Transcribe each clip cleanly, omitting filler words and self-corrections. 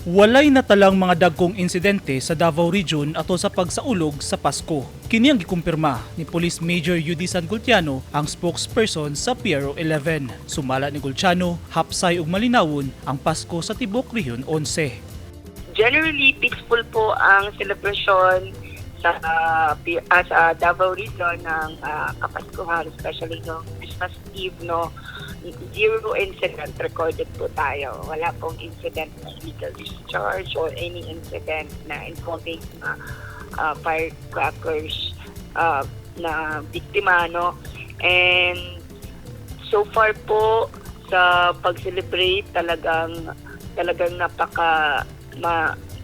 Walay natalang mga dagkong insidente sa Davao Region ato sa pagsaulog sa Pasko. Kini ang gikumpirma ni Police Major Yudy San Gultiano, ang spokesperson sa PRO 11. Sumala ni Gultiano, hapsay ug malinawon ang Pasko sa Tibok Region 11. Generally, peaceful po ang celebration sa Davao Region ng Kapaskuhan, especially no Christmas Eve, no. Zero incident recorded po tayo. Wala pong incident na illegal discharge or any incident na involving firecrackers na biktima, no. And so far po sa pag-celebrate talagang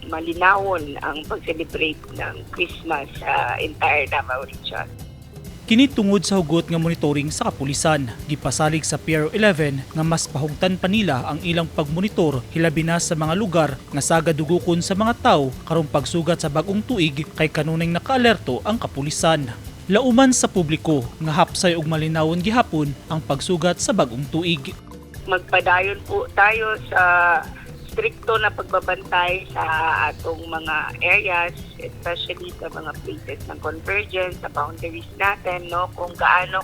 malinawon ang pag-celebrate ng Christmas sa entire Davao Region. Kini tungod sa hugot nga monitoring sa kapulisan, gipasalig sa PRO 11 nga mas pahugtan pa nila ang ilang pagmonitor hilabi na sa mga lugar nga sagad dugukon sa mga tawo karong pagsugat sa bagong tuig kay kanunay nakaalerto ang kapulisan. Lauman sa publiko nga hapsay ug malinawon gihapon ang pagsugat sa bagong tuig. Magpadayon po tayo sa stricto na pagbabantay sa atong mga areas, especially sa mga places ng convergence, sa boundaries natin, no, kung gaano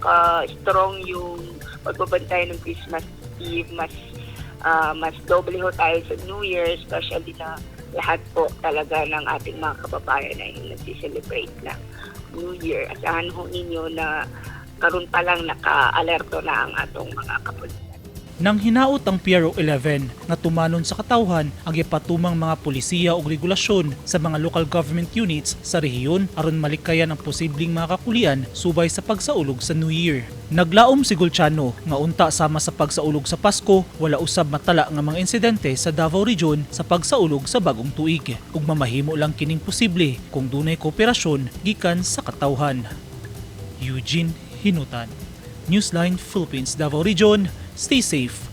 ka strong yung pagbabantay ng Christmas Eve, mas doble ho tayo sa New Year, especially na lahat po talaga ng ating mga kababayan ay nag-celebrate ng New Year. Asahan ho ninyo na karon pa lang naka-alerto na ang atong mga kapulisan. Nang hinaot ang PRO 11 nga tumanon sa katawhan ang ipatumang mga polisiya ug regulasyon sa mga local government units sa rehiyon aron malikayan ang posibleng mga kakulian subay sa pagsaulog sa New Year. Naglaom si Gultiano nga unta sama sa pagsaulog sa Pasko, wala usab matala nga mga insidente sa Davao Region sa pagsaulog sa bagong tuig ug mamahimo lang kining posible kung dunay kooperasyon gikan sa katawhan. Eugene Hinutan, Newsline Philippines, Davao Region. Stay safe